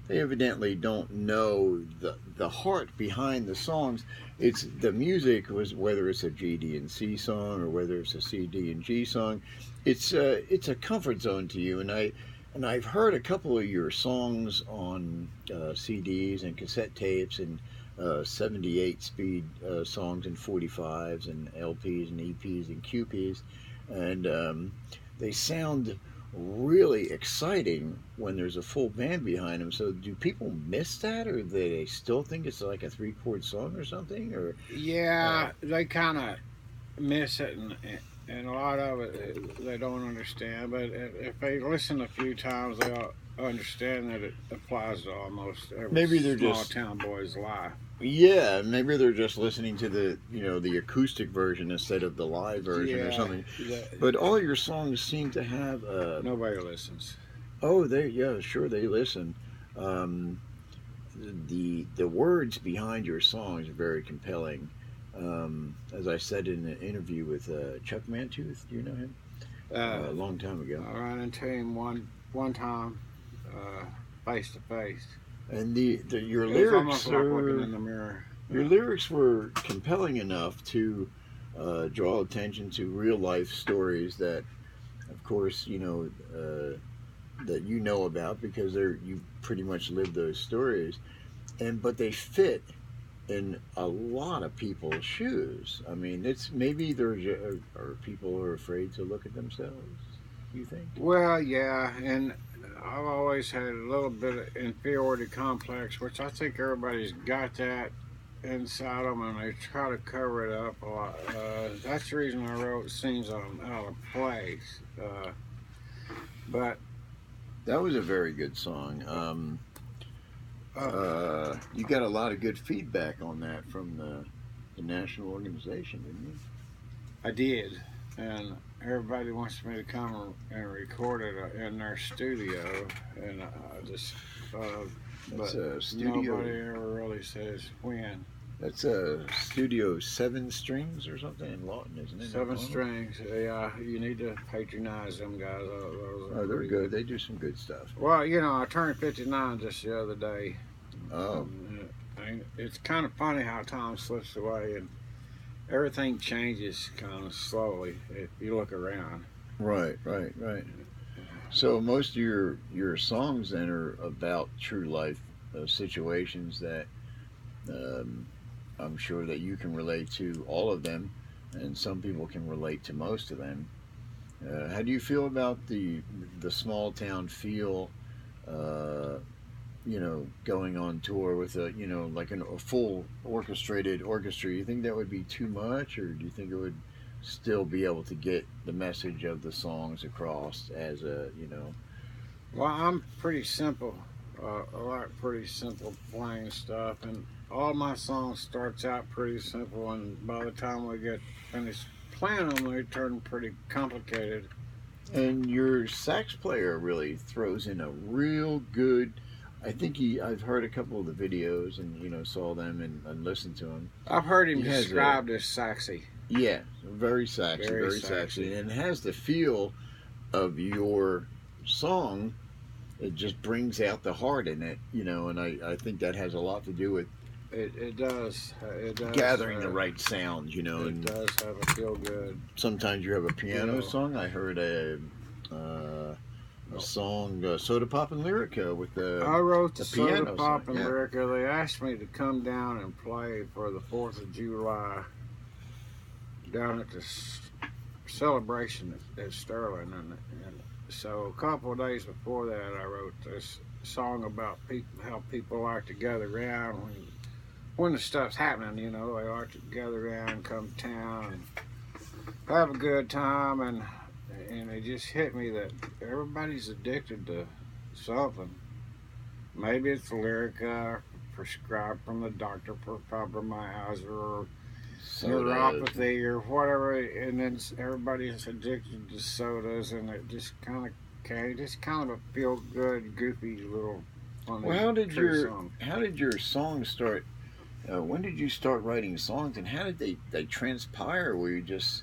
they evidently don't know the heart behind the songs. It's the music was whether it's a G, D, and C song or whether it's a C, D, and G song. It's a comfort zone to you, and I've heard a couple of your songs on CDs and cassette tapes and 78 speed songs and 45s and LPs and EPs and QPs, and they sound really exciting when there's a full band behind them. So do people miss that, or do they still think it's like a three-chord song or something? Or Yeah, they kind of miss it, and a lot of it they don't understand. But if they listen a few times, they'll understand that it applies to almost every maybe they're small just town boy's life. yeah, maybe they're just listening to the acoustic version instead of the live version or Yeah, something. that, But all your songs seem to have nobody listens. oh, they yeah, sure they listen. Um, the words behind your songs are very compelling. As I said in an interview with Chuck Mantooth, do you know him? Uh, A long time ago. I ran into him one time, face to face. And your It was almost lyrics like looking are in the mirror. your lyrics were compelling enough to draw attention to real life stories that, of course, that you know about because you pretty much lived those stories, and but they fit in a lot of people's shoes. I mean, it's maybe or people are afraid to look at themselves. You think? Well, yeah, and I've always had a little bit of inferiority complex, which I think everybody's got that inside them, and they try to cover it up a lot. That's the reason I wrote "Seems I'm Out of Place." But That was a very good song. uh, You got a lot of good feedback on that from the national organization, didn't you? I did, and everybody wants me to come and record it in their studio, and I just, That's but a nobody studio. ever really says when. That's a studio 7 strings or something in Lawton, isn't it? Seven Oklahoma? strings. Yeah, you need to patronize them guys. Those are Oh, they're pretty good. good. They do some good stuff. Well, I turned 59 just the other day. Oh, It's kind of funny how time slips away and everything changes kind of slowly if you look around. right, right, right. So most of your songs then are about true life situations that um, I'm sure that you can relate to all of them, and some people can relate to most of them. How do you feel about the small town feel? Uh, going on tour with like a full orchestrated orchestra. You think that would be too much, or do you think it would still be able to get the message of the songs across as Well, I'm pretty simple. I like pretty simple, plain stuff, and all my songs starts out pretty simple, and by the time we get finished playing them, they turn pretty complicated. And your sax player really throws in a real good. I think I've heard a couple of the videos and saw them and listened to them. I've heard him He has a described as sexy, yeah, very saxy, very very saxy, sexy. and it has the feel of your song. It just brings out the heart in it, and I think that has a lot to do with It does. It does. gathering the right sounds, It and does have a feel good sometimes you have a piano feel. song. I heard a song, Soda Pop and Lyrica with I wrote the the Soda piano song. Pop and Yeah. Lyrica. They asked me to come down and play for the 4th of July down at the celebration at Sterling. And so a couple of days before that, I wrote this song about how people like to gather around when the stuff's happening. They like to gather around, come to town, and have a good time. And it just hit me that everybody's addicted to something. Maybe it's Lyrica prescribed from the doctor for fibromyalgia or Soda. neuropathy or whatever, and then everybody's addicted to sodas, and it just kind of just kind of a feel good, goofy little funny Well, true song. how did your songs start? When did you start writing songs, and how did they transpire? Were you just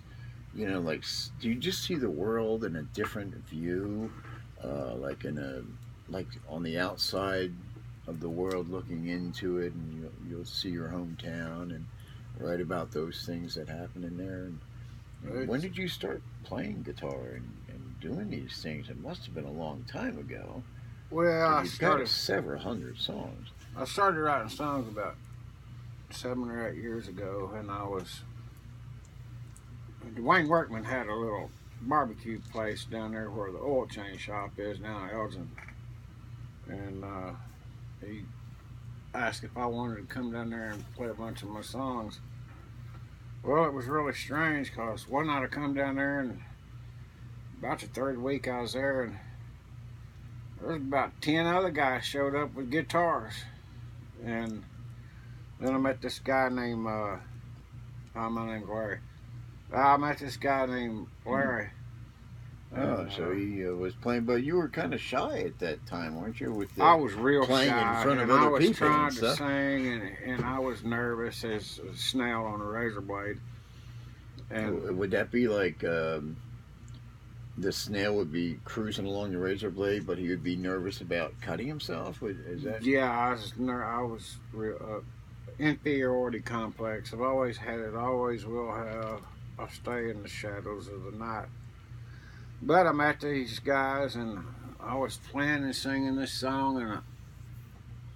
like do you just see the world in a different view, like in a like on the outside of the world looking into it, and you'll see your hometown and write about those things that happen in there. And when It's, did you start playing guitar and doing these things? It must have been a long time ago well, because you've got several hundred songs. I started writing songs about 7 or 8 years ago, and Dwayne Workman had a little barbecue place down there where the oil change shop is now in Elgin, and he asked if I wanted to come down there and play a bunch of my songs. Well, it was really strange because one night I come down there, and about the third week I was there, and there was about 10 other guys showed up with guitars. And then I met this guy named, my name's Larry. I met this guy named Larry. Oh, so he was playing, but you were kind of shy at that time, weren't you? With I was real playing shy, in front of and I other was people trying and to stuff. sing, and I was nervous as a snail on a razor blade. And Would that be like the snail would be cruising along the razor blade, but he would be nervous about cutting himself? Is that? yeah, I was real, inferiority complex. I've always had it, always will have. I stay in the shadows of the night. But I met these guys, and I was playing and singing this song, and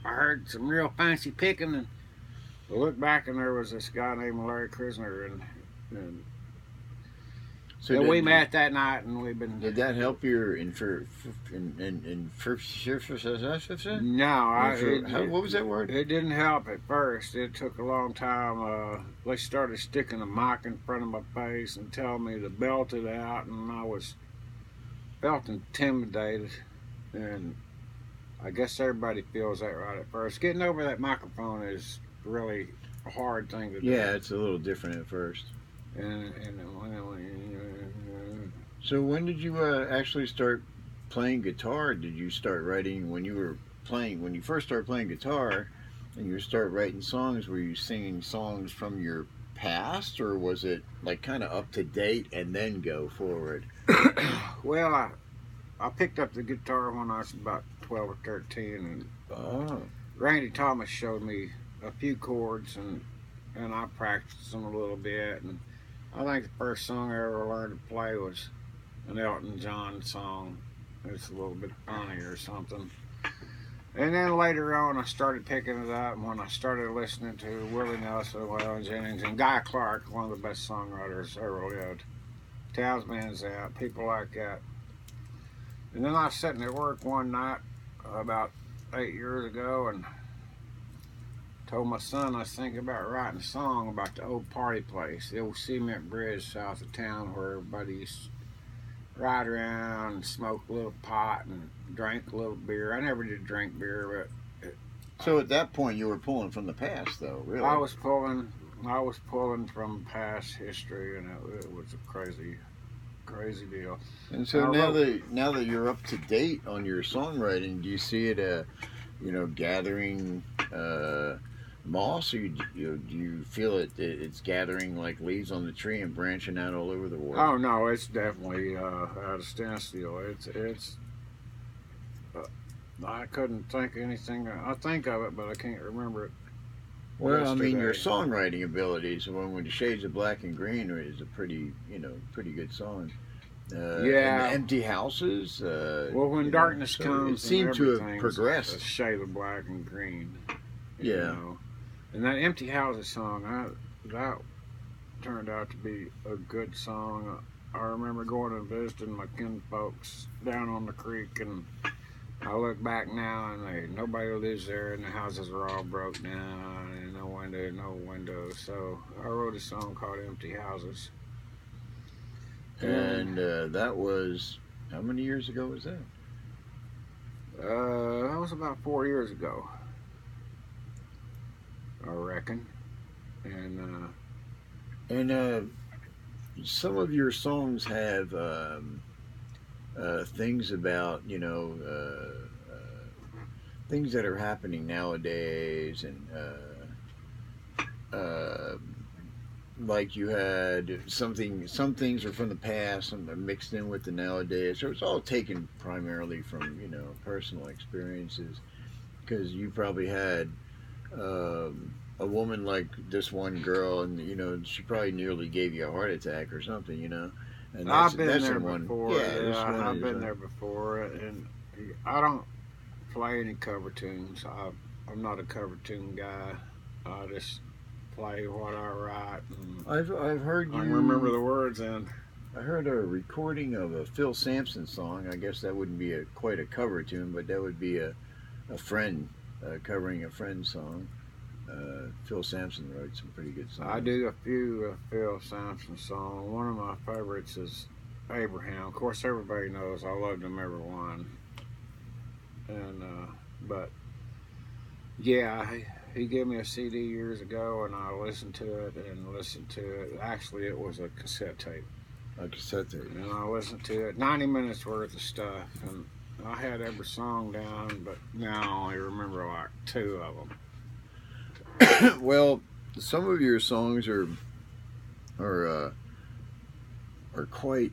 I heard some real fancy picking, and I looked back, and there was this guy named Larry Krisner, and So we met that night, and we've been. Did that help your in No, what was that word? it didn't help at first. It took a long time. They started sticking a mic in front of my face and telling me to belt it out, and I felt intimidated, and I guess everybody feels that right at first. Getting over that microphone is really a hard thing to do. Yeah, it's a little different at first. And So when did you actually start playing guitar? Did you start writing when you first started playing guitar and you start writing songs? Were you singing songs from your past, or was it like kind of up to date and then go forward? well, I picked up the guitar when I was about 12 or 13, and Randy Thomas showed me a few chords, and I practiced them a little bit, and I think the first song I ever learned to play was an Elton John song. It's a little bit funny or something. And then later on, I started picking it up, and when I started listening to Willie Nelson, Waylon Jennings, and Guy Clark, one of the best songwriters ever lived, Talisman's Out, people like that. And then I was sitting at work one night about 8 years ago, and told my son I was thinking about writing a song about the old party place, the old cement bridge south of town where everybody used to ride around and smoke a little pot and drink a little beer. I never did drink beer, but so at that point you were pulling from the past, though, really. I was pulling from past history, and it was a crazy deal. And so now that you're up to date on your songwriting, do you see it gathering moss, or do you feel it's gathering like leaves on the tree and branching out all over the world? Oh no, it's definitely at a standstill. It's I couldn't think of anything. I think of it, but I can't remember it. Well, I mean, your yesterday. songwriting abilities, when the Shades of Black and Green is a pretty good song. Yeah. And Empty Houses. Well, when darkness comes, it seemed to have everything's progressed. A shade of black and green. Yeah. You know? And that Empty Houses song, that turned out to be a good song. I remember going and visiting my kinfolks down on the creek, and I look back now, and nobody lives there, and the houses are all broke down, and no windows. So I wrote a song called Empty Houses. And that was, how many years ago was that? That was about 4 years ago, I reckon. And some of your songs have things about, things that are happening nowadays, and like you had some things are from the past, and they're mixed in with the nowadays. So it's all taken primarily from, personal experiences. because you probably had a woman like this one girl, and she probably nearly gave you a heart attack or something, and I've been that's there someone. before. Yeah, this Yeah, one I've is. been there before, and I don't play any cover tunes. I'm not a cover tune guy. I just play what I write, and I've heard I you. can remember the words. And I heard a recording of a Phil Sampson song. I guess that wouldn't be quite a cover tune, but that would be a friend covering a friend's song. Phil Sampson wrote some pretty good songs. I do a few Phil Sampson songs. One of my favorites is Abraham. Of course, everybody knows I loved him every one. And but yeah, he gave me a CD years ago, and I listened to it and listened to it. Actually, it was a cassette tape. A cassette tape. And I listened to it, 90 minutes worth of stuff, and I had every song down, but now I only remember like 2 of them. Well, some of your songs are quite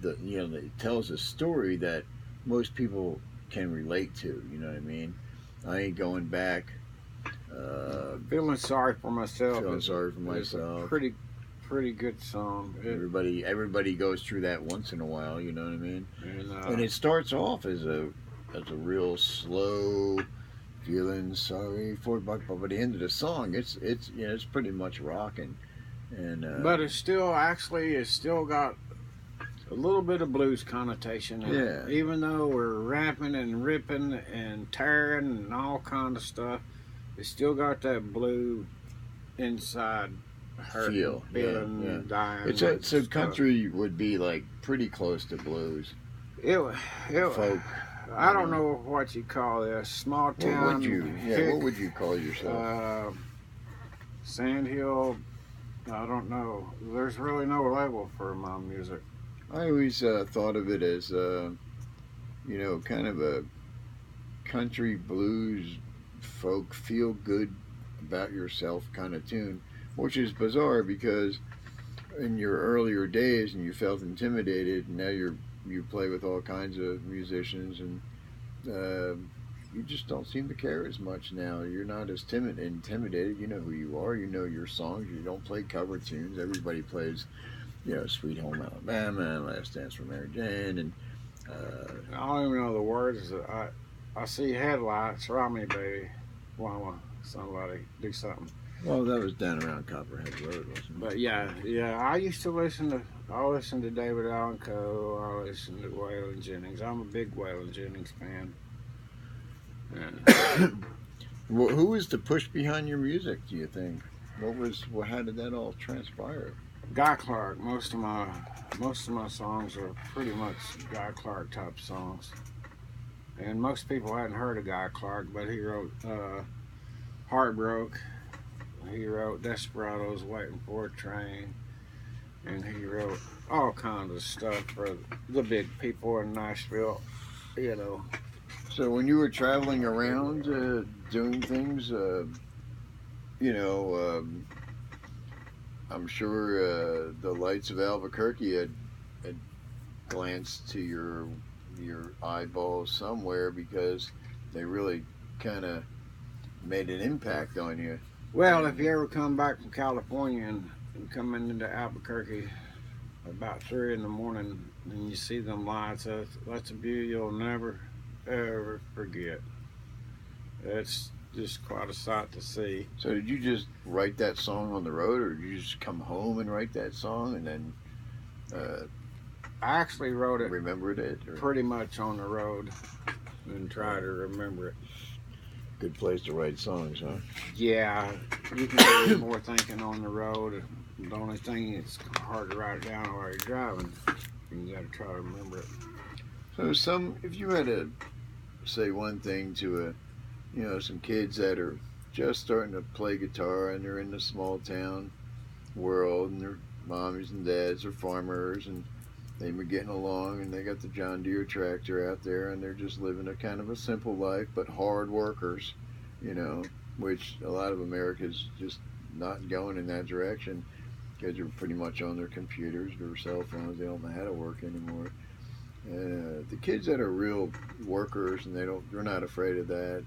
it tells a story that most people can relate to. You know what I mean? I ain't going back. Feeling sorry for myself. Feeling sorry for myself. A pretty good song. Everybody goes through that once in a while. You know what I mean? And it starts off as a real slow, feeling sorry for, but by the end of the song, it's pretty much rocking. And but it's still got a little bit of blues connotation in it. Even though we're rapping and ripping and tearing and all kind of stuff, it's still got that blue inside feeling, dying. So country would be like pretty close to blues. Folk. I don't know what you call this. Small town. What would you call yourself? Sandhill. I don't know. There's really no label for my music. I always thought of it as, kind of a country blues folk feel good about yourself kind of tune, which is bizarre because in your earlier days and you felt intimidated, and now you play with all kinds of musicians, and you just don't seem to care as much now. You're not as intimidated. You know who you are. You know your songs. You don't play cover tunes. Everybody plays, Sweet Home Alabama, Last Dance for Mary Jane, and I don't even know the words. I see headlights, Ride Me Baby, Why somebody do something. Well, that was down around Copperhead Road, wasn't it? But yeah, I used to listen to David Allan Coe. I listened to Waylon Jennings. I'm a big Waylon Jennings fan. Well, who was the push behind your music, do you think? How did that all transpire? Guy Clark. Most of my songs are pretty much Guy Clark type songs. And most people hadn't heard of Guy Clark, but he wrote Heartbroke. He wrote Desperados Waiting for a Train. And he wrote all kinds of stuff for the big people in Nashville, So when you were traveling around doing things, I'm sure the lights of Albuquerque had glanced to your eyeballs somewhere, because they really kind of made an impact on you. Well, if you ever come back from California and come into Albuquerque about 3 in the morning and you see them lights, that's a view you'll never ever forget. It's just quite a sight to see. So did you just write that song on the road, or did you just come home and write that song and then I actually wrote it remembered it pretty much on the road and try to remember it. Good place to write songs, huh? Yeah, you can do more thinking on the road. The only thing, it's hard to write it down while you're driving. You got to try to remember it. So if you had to say one thing to some kids that are just starting to play guitar and they're in the small town world, and their mommies and dads are farmers, and they've been getting along, and they got the John Deere tractor out there, and they're just living a kind of a simple life, but hard workers, which a lot of America's just not going in that direction. Kids are pretty much on their computers, their cell phones. They don't know how to work anymore. The kids that are real workers and they're not afraid of that.